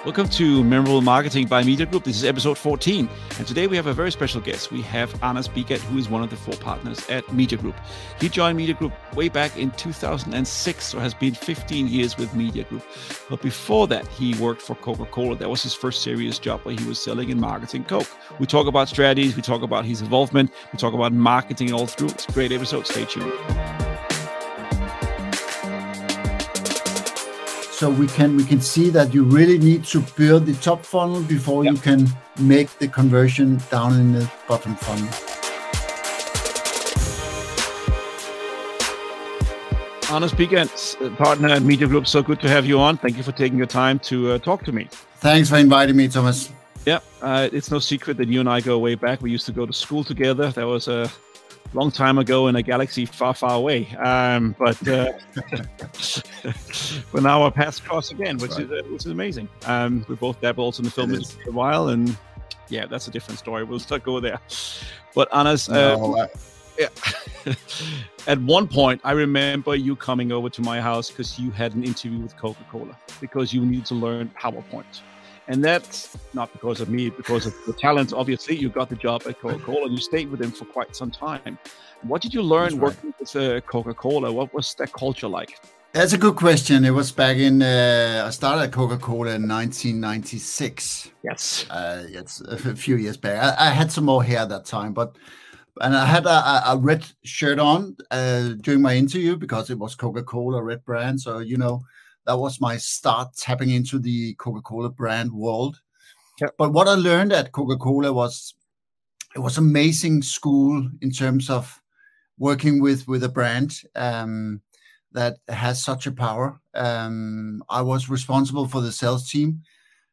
Welcome to Memorable Marketing by Media Group. This is episode 14. And today we have a very special guest. We have Anders Bigandt, who is one of the 4 partners at Media Group. He joined Media Group way back in 2006, so has been 15 years with Media Group. But before that, he worked for Coca Cola. That was his first serious job where he was selling and marketing Coke. We talk about strategies, we talk about his involvement, we talk about marketing all through. It's a great episode. Stay tuned. So we can see that you really need to build the top funnel before you can make the conversion down in the bottom funnel. Anders Bigandt, partner at Media Group. So good to have you on. Thank you for taking your time to talk to me. Thanks for inviting me, Thomas. Yeah, it's no secret that you and I go way back. We used to go to school together. That was a long time ago in a galaxy far, far away. But now our paths cross again, which is amazing. We both dabbled also in the film industry for a while, and yeah, that's a different story. We'll start go there. But Anders, yeah. At one point, I remember you coming over to my house because you had an interview with Coca Cola because you needed to learn PowerPoint. And that's not because of me, because of the talent. Obviously, you got the job at Coca Cola and you stayed with them for quite some time. What did you learn working with Coca Cola? What was that culture like? That's a good question. It was back in, I started at Coca Cola in 1996. Yes. It's a few years back. I had some more hair at that time, and I had a red shirt on during my interview because it was Coca Cola, red brand. So, that was my start tapping into the Coca-Cola brand world. Yep. But what I learned at Coca-Cola was amazing school in terms of working with a brand that has such a power. I was responsible for the sales team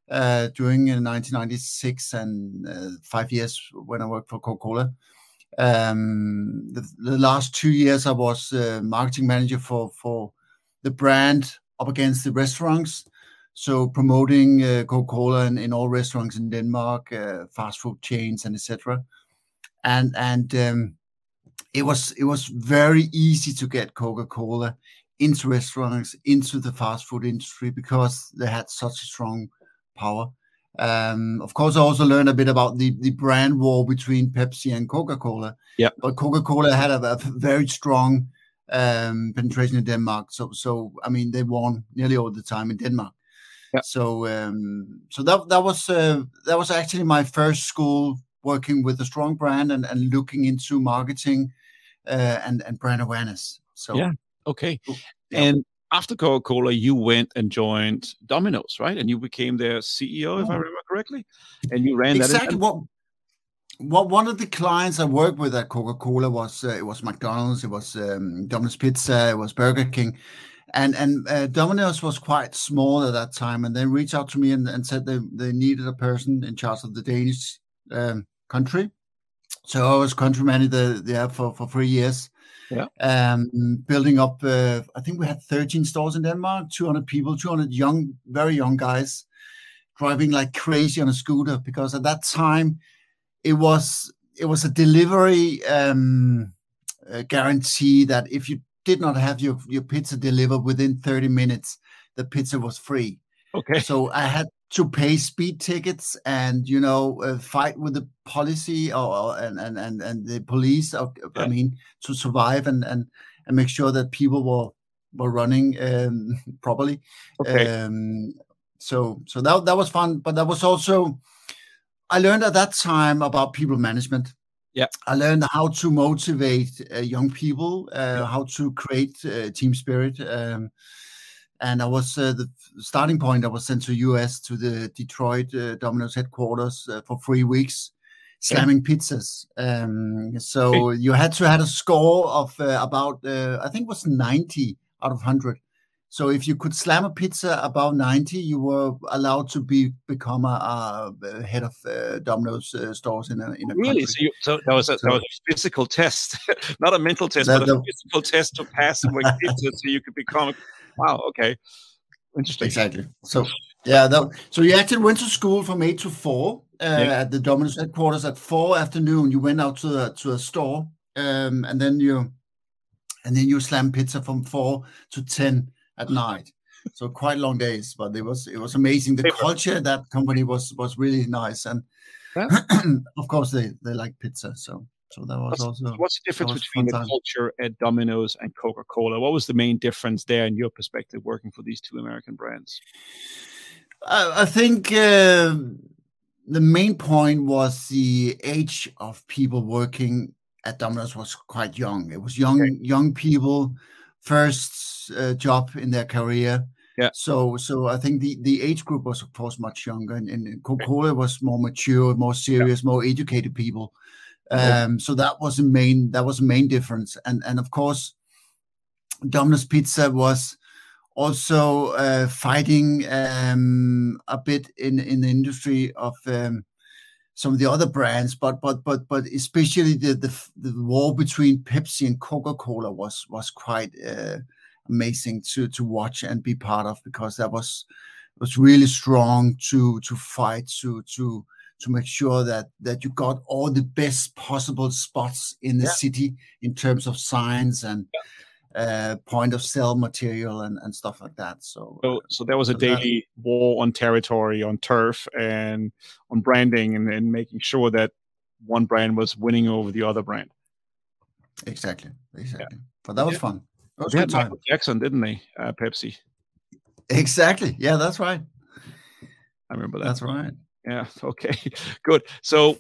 during 1996 and 5 years when I worked for Coca-Cola. The last 2 years I was marketing manager for the brand up against the restaurants, so promoting Coca-Cola in all restaurants in Denmark, fast food chains, and etc. And it was very easy to get Coca-Cola into restaurants, into the fast food industry because they had such a strong power. Of course, I also learned a bit about the brand war between Pepsi and Coca-Cola. Yeah, but Coca-Cola had a very strong penetration in Denmark, so I mean they won nearly all the time in Denmark. Yeah. So that was actually my first school working with a strong brand and looking into marketing and brand awareness. So yeah, okay. Yeah. And after Coca-Cola, you went and joined Dominos, right? And you became their CEO, if I remember correctly. And you ran exactly that. What one of the clients I worked with at Coca-Cola was it was McDonald's, it was Dominos Pizza, it was Burger King, and Dominos was quite small at that time, and they reached out to me and said they needed a person in charge of the Danish country. So I was country manager there for 3 years. Yeah. Building up, I think we had 13 stores in Denmark, 200 people, 200 very young guys driving like crazy on a scooter, because at that time it was a delivery guarantee that if you did not have your pizza delivered within 30 minutes, the pizza was free. Okay. So I had to pay speed tickets and fight with the policy and the police. I mean, to survive and make sure that people were running properly. Okay. So that was fun, but that was also. I learned at that time about people management. Yeah, I learned how to motivate young people, how to create team spirit. And I was the starting point. I was sent to US to the Detroit Domino's headquarters for 3 weeks, slamming pizzas. So you had to have a score of about I think it was 90 out of 100. So if you could slam a pizza above 90, you were allowed to become a head of Domino's stores in a really? country. So that was a physical test, not a mental test, but a physical test to pass and make pizza, so you could become. Wow. Okay. Interesting. Exactly. So yeah. So you actually went to school from 8 to 4 at the Domino's headquarters. At 4 afternoon, you went out to a store, and then you slam pizza from 4 to 10. At night. So quite long days, but it was amazing. The culture at that company was really nice, and of course they like pizza. So that was also. What's the difference between the culture at Domino's and Coca-Cola? What was the main difference there in your perspective working for these two American brands? I think the main point was the age of people working at Domino's was quite young. It was young people, first job in their career. Yeah. So I think the age group was of course much younger, and Coca-Cola was more mature, more serious, more educated people. So that was the main difference, and of course, Domino's Pizza was also fighting a bit in the industry of some of the other brands, but especially the war between Pepsi and Coca-Cola was quite amazing to watch and be part of, because that was really strong to fight to make sure that you got all the best possible spots in the city in terms of signs and point of sale material and stuff like that. So there was a daily war on territory, on turf, and on branding, and making sure that one brand was winning over the other brand. Exactly. Yeah. But that was fun. That was a good time. Michael Jackson, didn't they? Pepsi. Exactly. Yeah, that's right. I remember that. That's right. Yeah. Okay. Good. So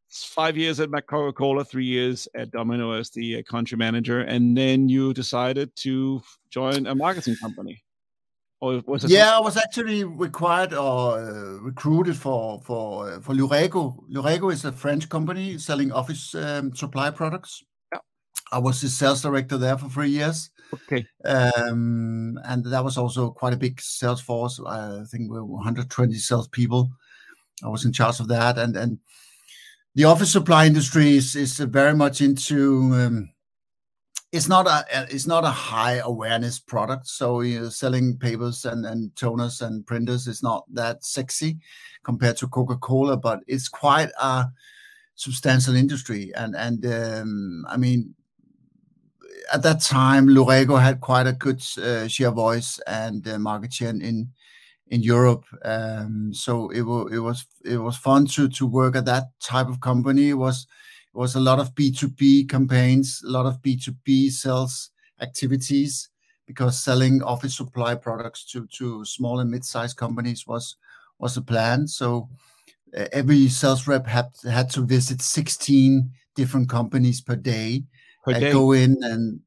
5 years at Coca-Cola, 3 years at Domino as the country manager, and then you decided to join a marketing company. Or was it? Yeah, I was actually required or recruited for Lurego. Lurego is a French company selling office supply products. Yeah. I was the sales director there for 3 years. Okay. And that was also quite a big sales force. I think we were 120 salespeople. I was in charge of that, and the office supply industry is very much into. It's not a high awareness product, so selling papers and toners and printers is not that sexy compared to Coca-Cola, but it's quite a substantial industry, and I mean, at that time, Lurego had quite a good share voice and market share in Europe. So it was fun to work at that type of company. It was a lot of B2B campaigns, a lot of B2B sales activities, because selling office supply products to small and mid-sized companies was a plan. So every sales rep had to visit 16 different companies per day. Go in and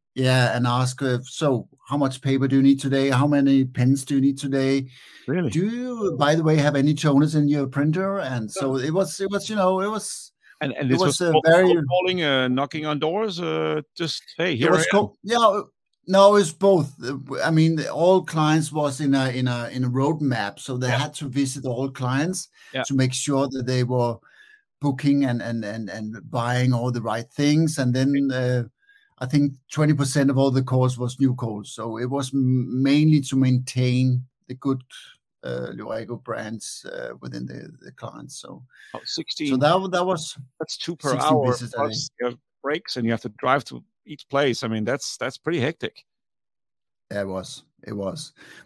ask, so how much paper do you need today? How many pens do you need today? Really? Do you, by the way, have any toners in your printer? And so it was and it was very calling, knocking on doors. Just hey, here I am. No, it's both. I mean, all clients was in a roadmap, so they had to visit all clients to make sure that they were booking and buying all the right things, and then I think 20% of all the calls was new calls. So it was mainly to maintain the good Lurego brands within the clients. So 16. So that's 2 per hour. Plus you have breaks and you have to drive to each place. I mean, that's pretty hectic. Yeah, it was.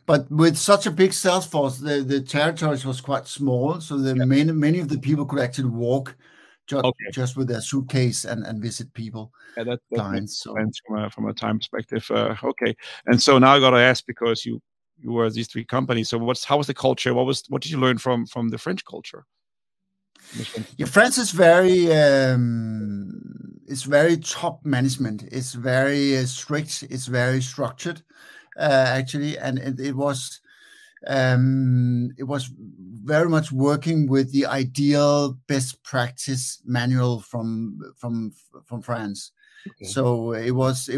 But with such a big sales force, the territories was quite small. So many of the people could actually walk just with their suitcase and visit people. Yeah, that clients. Makes sense from a time perspective. Okay. And so now I got to ask, because you were these 3 companies. So how was the culture? What did you learn from the French culture? Yeah, France is very it's very top management. It's very strict. It's very structured, actually, and it was very much working with the ideal best practice manual from France. Okay. So it was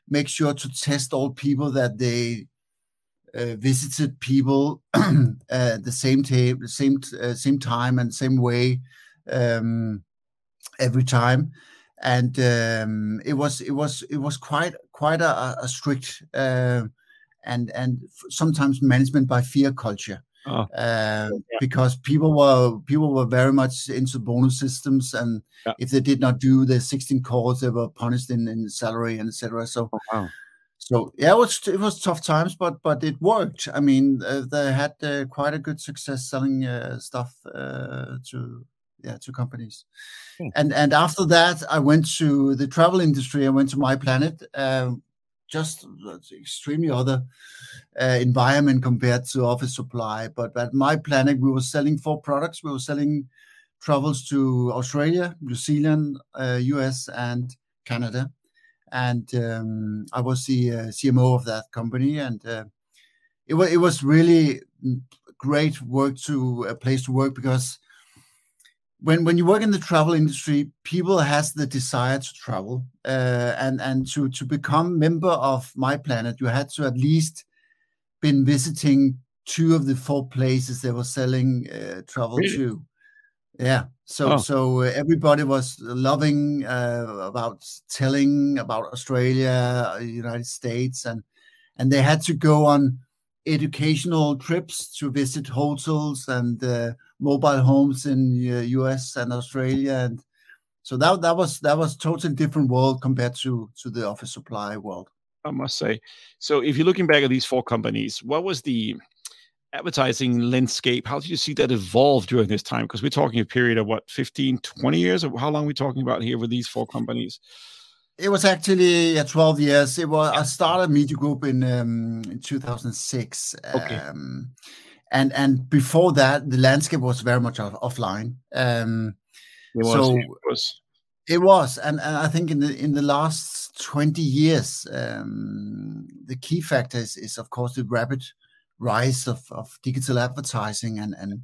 make sure to test all people that they visited people the same time and same way every time, and it was quite a strict and sometimes management by fear culture. Because people were very much into bonus systems, and if they did not do the 16 calls, they were punished in salary and etc. So So yeah, it was tough times, but it worked. I mean, they had quite a good success selling stuff to companies. And after that, I went to the travel industry. I went to My Planet, just extremely other environment compared to Office Supply. But at My Planet, we were selling 4 products. We were selling travels to Australia, New Zealand, US, and Canada. And I was the CMO of that company, and it was really great place to work, because when you work in the travel industry, people has the desire to travel, and to become member of My Planet, you had to at least been visiting 2 of the 4 places they were selling travel to. Yeah. So everybody was loving about telling about Australia, United States, and they had to go on educational trips to visit hotels and mobile homes in US and Australia, and so that was totally different world compared to the Office Supply world, I must say. So if you're looking back at these 4 companies, what was the advertising landscape? How did you see that evolve during this time? Because we're talking a period of what, 15, 20 years? Or how long are we talking about here with these 4 companies? It was actually 12 years. I started Media Group in 2006. Okay. And before that, the landscape was very much offline. It was, and I think in the last 20 years, the key factor is of course the rapid rise of digital advertising, and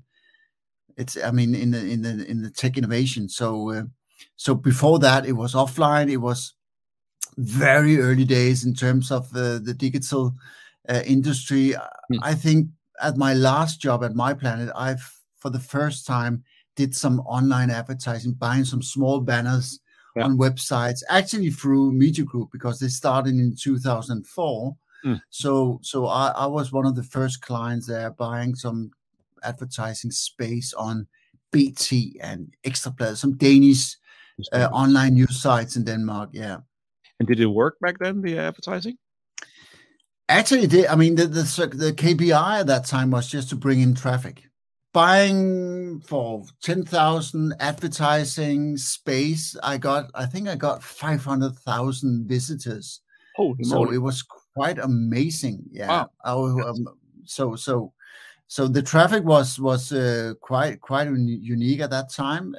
it's, I mean, in the tech innovation. So before that, it was offline. It was very early days in terms of the digital industry. I think at my last job at My Planet, I've for the first time did some online advertising, buying some small banners on websites, actually through Media Group, because they started in 2004. So I was one of the first clients there, buying some advertising space on BT and Ekstrabladet, some Danish online news sites in Denmark. Yeah. And did it work back then, the advertising? Actually, it did. I mean, the KPI at that time was just to bring in traffic. Buying for 10,000 advertising space, I think I got 500,000 visitors. Holy so moly. It was quite amazing. Yeah. Wow. So the traffic was quite unique at that time.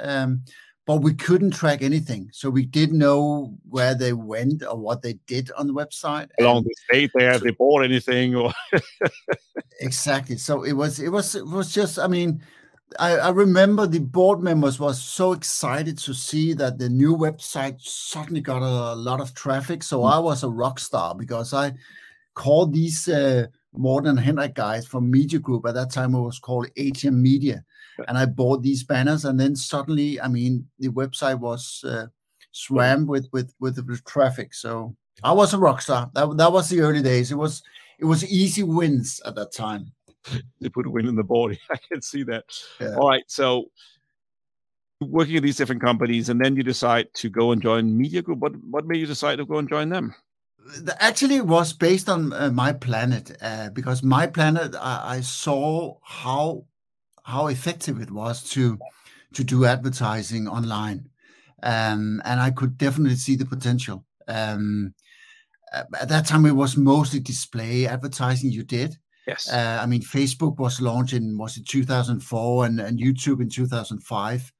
But we couldn't track anything, so we didn't know where they went or what they did on the website. How long they stayed there, if they bought anything, or exactly. So it was just, I mean, I remember the board members was so excited to see that the new website suddenly got a lot of traffic. So I was a rock star, because I called these Morten and Henrik guys from Media Group. At that time, it was called ATM Media. And I bought these banners, and then suddenly, I mean, the website was swam with traffic. So I was a rock star. That was the early days. It was easy wins at that time. They put a win in the board. I can see that. Yeah. All right. So working at these different companies, and then you decide to go and join Media Group. What made you decide to go and join them? Actually, it was based on My Planet, because My Planet, I saw how effective it was to do advertising online, and I could definitely see the potential. At that time, it was mostly display advertising you did. Yes. I mean, Facebook was launched in 2004, and YouTube in 2005,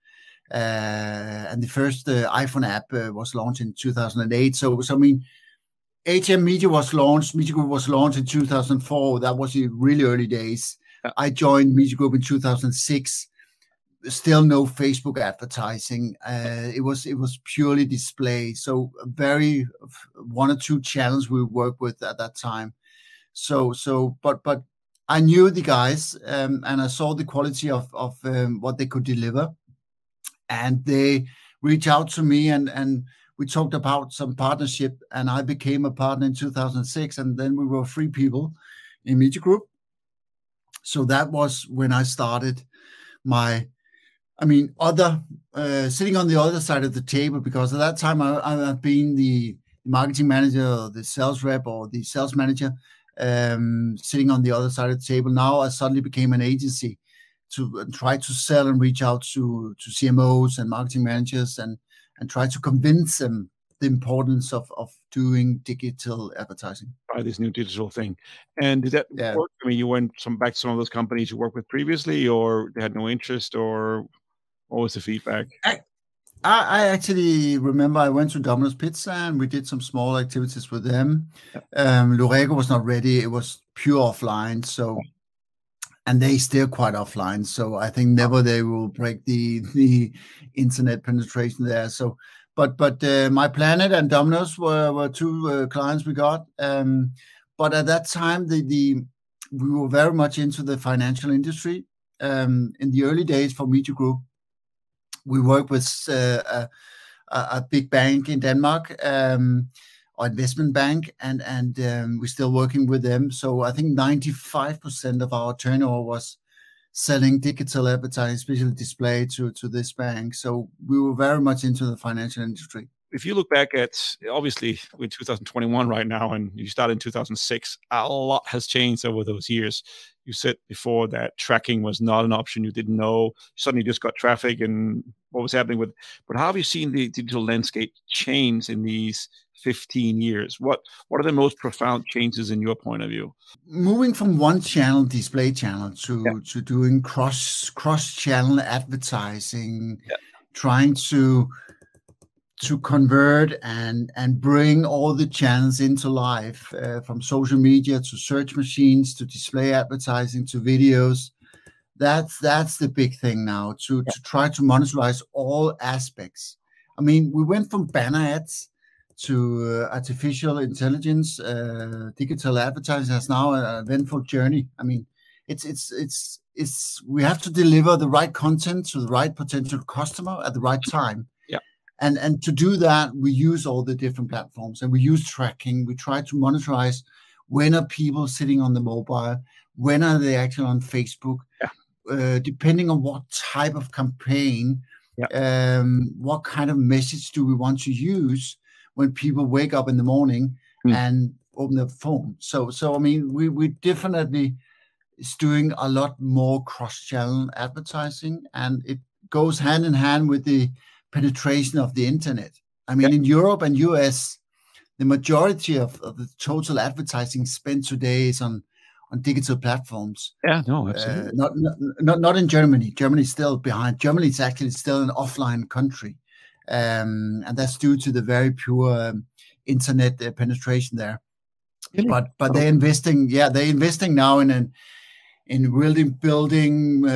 and the first iPhone app was launched in 2008. So I mean, ATM Media was launched. Media Group was launched in 2004. That was the really early days. I joined Media Group in 2006. Still no Facebook advertising. It was purely display. So very 1 or 2 channels we worked with at that time. But I knew the guys, and I saw the quality of what they could deliver, and they reached out to me, and we talked about some partnership, and I became a partner in 2006, and then we were 3 people in Media Group. So that was when I started sitting on the other side of the table, because at that time I've been the marketing manager or the sales rep or the sales manager sitting on the other side of the table. Now I suddenly became an agency to try to sell and reach out to CMOs and marketing managers and try to convince them the importance of doing digital advertising. By this new digital thing. And did that work? I mean, you went back to some of those companies you worked with previously, or they had no interest, or what was the feedback? I actually remember I went to Dominos Pizza and we did some small activities with them. Lorego was not ready. It was pure offline. So, and they still quite offline. So I think never they will break the internet penetration there. So, but My Planet and Dominos were two clients we got. But at that time, we were very much into the financial industry. In the early days for Media Group, we worked with a big bank in Denmark, or investment bank, and we're still working with them. So I think 95% of our turnover was selling digital advertising, especially display to this bank. So we were very much into the financial industry. If you look back at, obviously, we're 2021 right now, and you started in 2006, a lot has changed over those years. You said before that tracking was not an option. You didn't know. You suddenly just got traffic and what was happening with. But how have you seen the digital landscape change in these 15 years? What are the most profound changes in your point of view? Moving from one channel, display channel, to doing cross-channel advertising, trying to convert and bring all the channels into life, from social media to search machines to display advertising to videos. That's the big thing now, to try to monetize all aspects. I mean, we went from banner ads to artificial intelligence. Digital advertising has now an eventful journey. I mean, it's we have to deliver the right content to the right potential customer at the right time. And to do that, we use all the different platforms and we use tracking. We try to monetize when are people sitting on the mobile, when are they actually on Facebook, depending on what type of campaign, what kind of message do we want to use when people wake up in the morning and open their phone. So I mean, we definitely is doing a lot more cross-channel advertising, and it goes hand in hand with the penetration of the internet. I mean, in Europe and US, the majority of the total advertising spent today is on digital platforms. Yeah, no, absolutely. Not in Germany. Germany's still behind. Germany is actually still an offline country, and that's due to the very pure internet penetration there. Really? But they're investing. Yeah, they're investing now in really building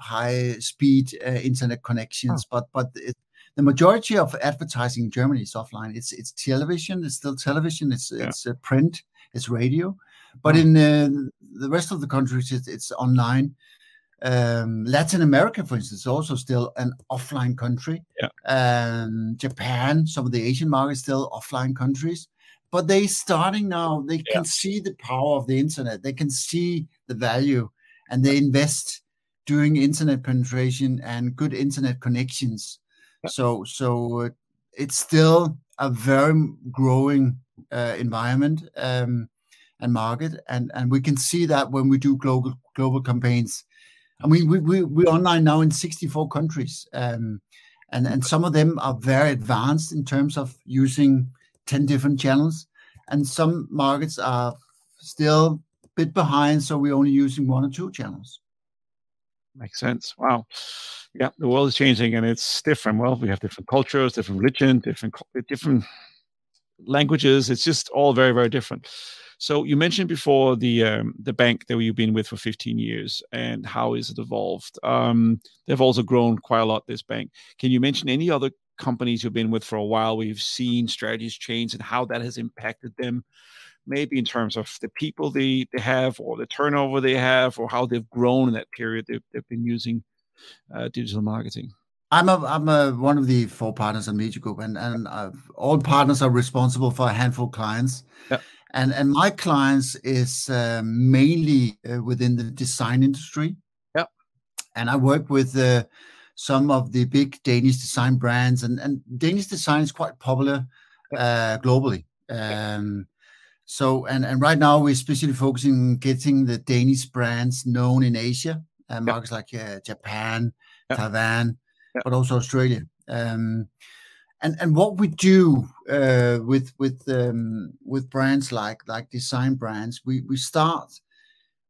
high speed internet connections. But the majority of advertising in Germany is offline. It's television. It's still television. It's print. It's radio. But in the rest of the countries, it's online. Latin America, for instance, is also still an offline country. Japan, some of the Asian markets, still offline countries. But they starting now. They can see the power of the internet. They can see the value, and they invest doing internet penetration and good internet connections. So it's still a very growing environment and market, and we can see that when we do global campaigns. I mean, we're online now in 64 countries, and some of them are very advanced in terms of using 10 different channels, and some markets are still a bit behind, so we're only using 1 or 2 channels. Makes sense. Wow. Yeah, the world is changing and it's different. Well, we have different cultures, different religion, different languages. It's just all very, very different. So you mentioned before the bank that you've been with for 15 years and how is it evolved? They've also grown quite a lot, this bank. Can you mention any other companies you've been with for a while where you've seen strategies change and how that has impacted them? Maybe in terms of the people they have or the turnover they have or how they've grown in that period they've been using digital marketing. I'm one of the 4 partners in Media Group, and all partners are responsible for a handful of clients. And my clients is mainly within the design industry. And I work with some of the big Danish design brands, and Danish design is quite popular globally. So right now we're especially focusing on getting the Danish brands known in Asia, markets like Japan, Taiwan, but also Australia. And what we do with brands like design brands, we start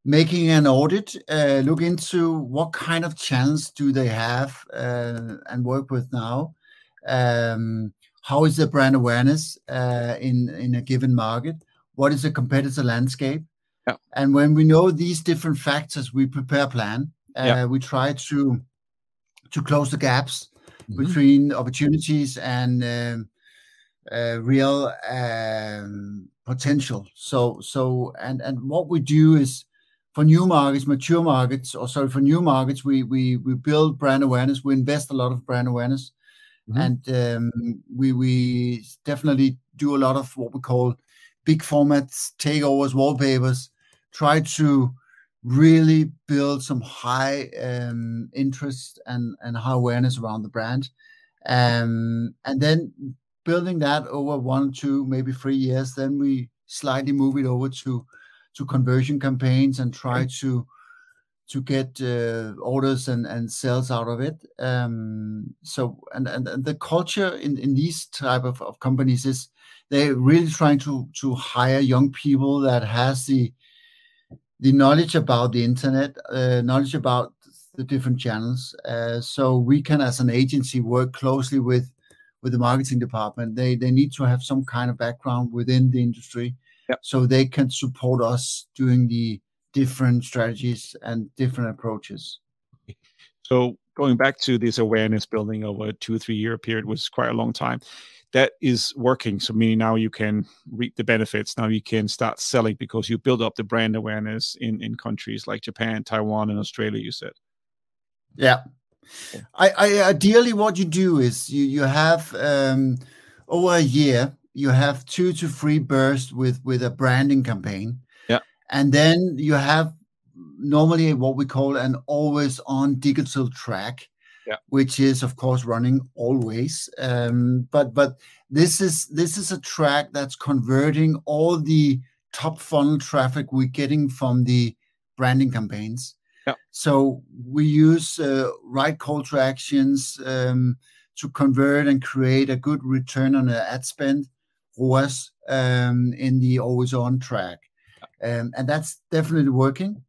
making an audit, look into what kind of channels do they have and work with now. How is the brand awareness in a given market? What is the competitor landscape? Yeah. And when we know these different factors, we prepare a plan. We try to close the gaps between opportunities and real potential. So what we do is, for new markets, mature markets, for new markets, we build brand awareness. We invest a lot of brand awareness, and we definitely do a lot of what we call big formats, takeovers, wallpapers. Try to really build some high interest and high awareness around the brand, and then building that over 1, 2, maybe 3 years. Then we slightly move it over to conversion campaigns and try to get orders and sales out of it. So the culture in these type of companies is they're really trying to hire young people that has the knowledge about the internet, knowledge about the different channels. So we can, as an agency, work closely with the marketing department. They need to have some kind of background within the industry, so they can support us doing the different strategies and different approaches. So going back to this awareness building over a 2-3 year period was quite a long time. That is working. So meaning now you can reap the benefits. Now you can start selling because you build up the brand awareness in countries like Japan, Taiwan, and Australia, you said. Yeah. Ideally, what you do is you have over a year, you have 2 to 3 bursts with a branding campaign. Yeah. And then you have normally what we call an always on digital track, which is of course running always. But this is a track that's converting all the top funnel traffic we're getting from the branding campaigns. Yeah. So we use right call to actions to convert and create a good return on the ad spend, ROAS, in the always on track. And that's definitely working.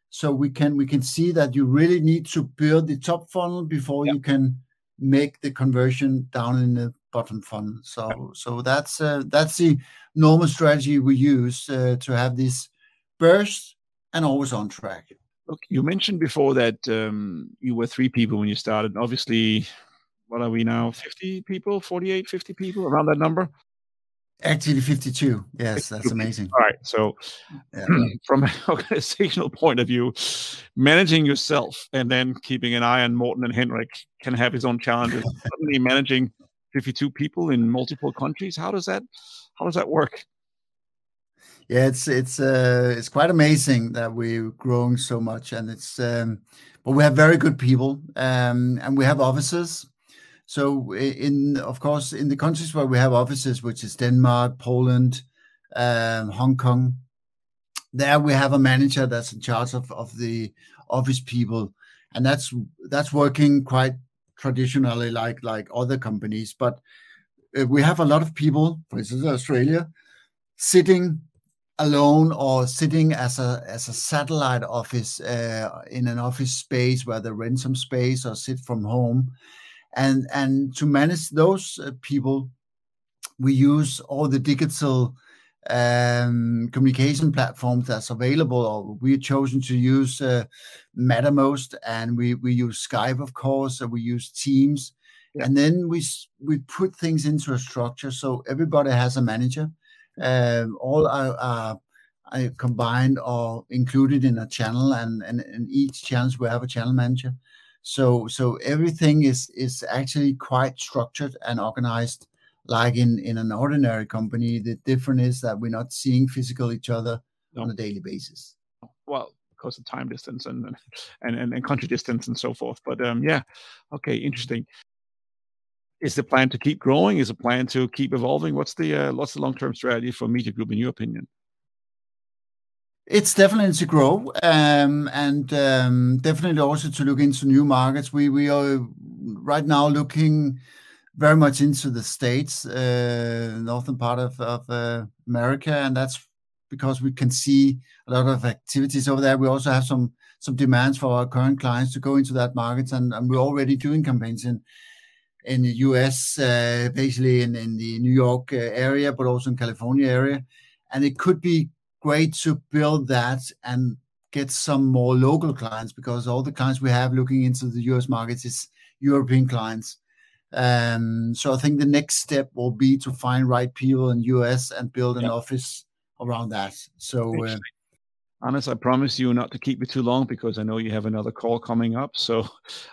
So we can see that you really need to build the top funnel before you can make the conversion down in the bottom funnel. So that's the normal strategy we use to have this burst and always on track. Look, you mentioned before that you were 3 people when you started. Obviously, what are we now? 50 people, 48, 50 people, around that number? Actually 52. Yes, that's amazing. All right. So from an organizational point of view, managing yourself and then keeping an eye on Morten and Henrik can have his own challenges. Suddenly managing 52 people in multiple countries, how does that work? Yeah, it's quite amazing that we're growing so much, and but we have very good people, and we have offices. So of course, in the countries where we have offices, which is Denmark, Poland, Hong Kong, there we have a manager that's in charge of the office people, and that's working quite traditionally like other companies. But we have a lot of people, for instance, Australia, sitting alone or sitting as a satellite office in an office space where they rent some space or sit from home. And to manage those people, we use all the digital communication platforms that's available. Or we've chosen to use Mattermost, and we use Skype, of course, and we use Teams. Yeah. And then we put things into a structure so everybody has a manager. All are combined or included in a channel, and in each channel we have a channel manager. So everything is actually quite structured and organized, like in an ordinary company. The difference is that we're not seeing physical each other on a daily basis. Well, because of time distance and country distance and so forth. But yeah, okay, interesting. Is the plan to keep growing? Is the plan to keep evolving? What's the long-term strategy for Media Group in your opinion? It's definitely to grow, and definitely also to look into new markets. We are right now looking very much into the States, northern part of America, and that's because we can see a lot of activities over there. We also have some demands for our current clients to go into that market, and we're already doing campaigns in the US, basically in the New York area, but also in California area, and it could be great to build that and get some more local clients, because all the clients we have looking into the US markets is European clients. So I think the next step will be to find right people in US and build an office around that. So Anders, I promise you not to keep you too long, because I know you have another call coming up. So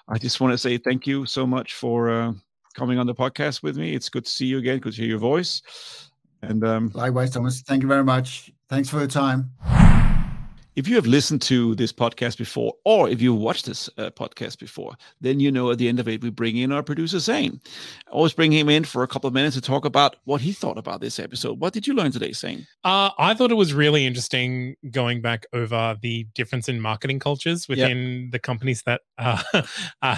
I just want to say thank you so much for coming on the podcast with me. It's good to see you again, good to hear your voice. And likewise, Thomas. Thank you very much. Thanks for your time. If you have listened to this podcast before, or if you watched this podcast before, then you know at the end of it, we bring in our producer, Zane. I always bring him in for a couple of minutes to talk about what he thought about this episode. What did you learn today, Zane? I thought it was really interesting going back over the difference in marketing cultures within the companies that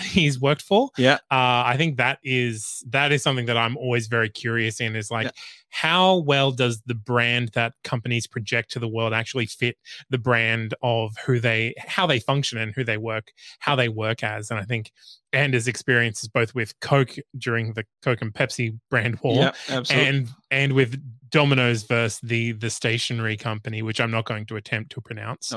he's worked for. Yeah. I think that is something that I'm always very curious in, is like, how well does the brand that companies project to the world actually fit the brand of how they function and how they work as? And I think Anders' experiences both with Coke during the Coke and Pepsi brand war, and with Domino's versus the stationery company, which I'm not going to attempt to pronounce.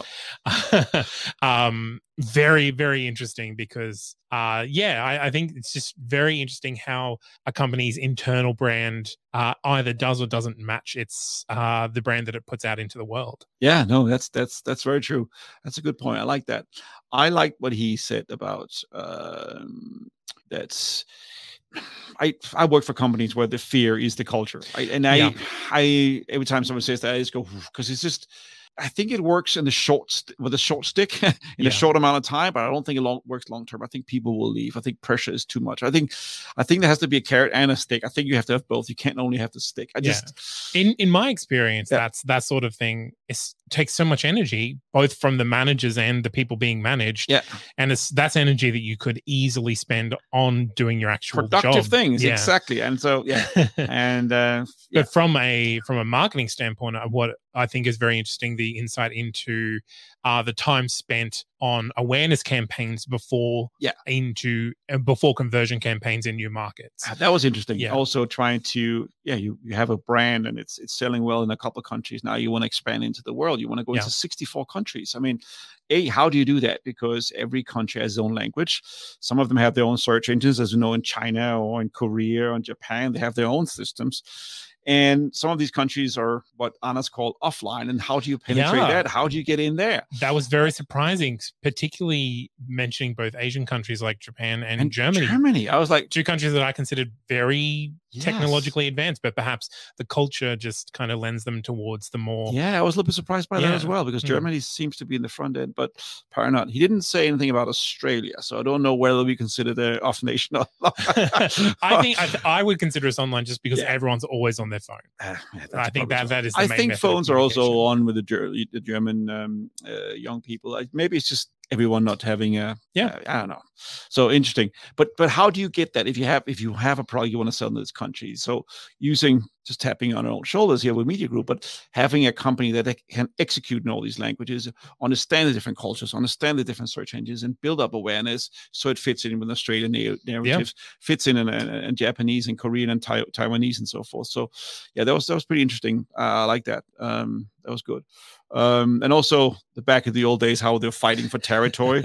No. Very, very interesting, because I think it's just very interesting how a company's internal brand either does or doesn't match its the brand that it puts out into the world. Yeah, no, that's very true. That's a good point. I like that. I like what he said about that's. I work for companies where the fear is the culture, right? And I every time someone says that, I just go, because it's just, I think it works in with a short stick in a short amount of time, but I don't think it works long term. I think people will leave. I think pressure is too much. I think there has to be a carrot and a stick. I think you have to have both. You can't only have the stick. In my experience, that sort of thing takes so much energy, both from the managers and the people being managed. Yeah. And that's energy that you could easily spend on doing your actual productive job. Things. Yeah. Exactly. And so, and but from a marketing standpoint, what I think is very interesting, the insight into the time spent on awareness campaigns before conversion campaigns in new markets. That was interesting. Yeah. Also trying to, you have a brand and it's selling well in a couple of countries. Now you want to expand into the world. You want to go into 64 countries. I mean, how do you do that? Because every country has its own language. Some of them have their own search engines, as you know, in China or in Korea or in Japan, they have their own systems. And some of these countries are what Anders called offline. And how do you penetrate that? How do you get in there? That was very surprising, particularly mentioning both Asian countries like Japan and Germany. I was like, two countries that I considered very technologically advanced, but perhaps the culture just kind of lends them towards the more. Yeah, I was a little bit surprised by that as well, because Germany seems to be in the front end, but apparently not. He didn't say anything about Australia, so I don't know whether we consider the off nation or not. I think I would consider us online just because everyone's always on their phone. I think that is the main think phones are also on with the German young people. Maybe it's just everyone not having I don't know. So interesting. But how do you get that if you have a product you want to sell in this country? So just tapping on our own shoulders here with Media Group, but having a company that can execute in all these languages, understand the different cultures, understand the different search engines, and build up awareness so it fits in with Australian narratives, fits in Japanese and Korean and Taiwanese and so forth. So that was pretty interesting. I like that. That was good. And also the back of the old days, how they're fighting for territory,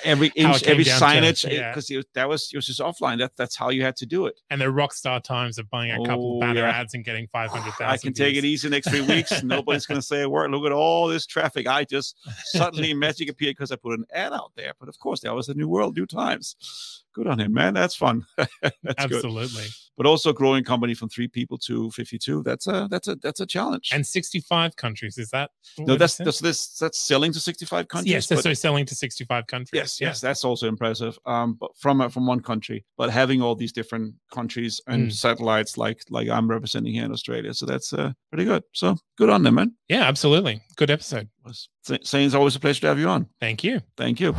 every inch, every signage, because it was just offline. That's how you had to do it. And the rock star times of buying a couple banner ads and getting 500,000. I can take it easy next 3 weeks. Nobody's going to say a word. Look at all this traffic. I just suddenly magic appeared because I put an ad out there. But of course, that was a new world, new times. Good on him, man. That's fun. That's absolutely. Good. but also a growing company from 3 people to 52. That's a challenge. And 65 countries, is that? No, that's selling to 65 countries. Yes, so selling to 65 countries. Yes, that's also impressive. But from one country, but having all these different countries and satellites like I'm representing here in Australia, so that's pretty good. So good on them, man. Yeah, absolutely. Good episode. Zane, it's always a pleasure to have you on. Thank you. Thank you.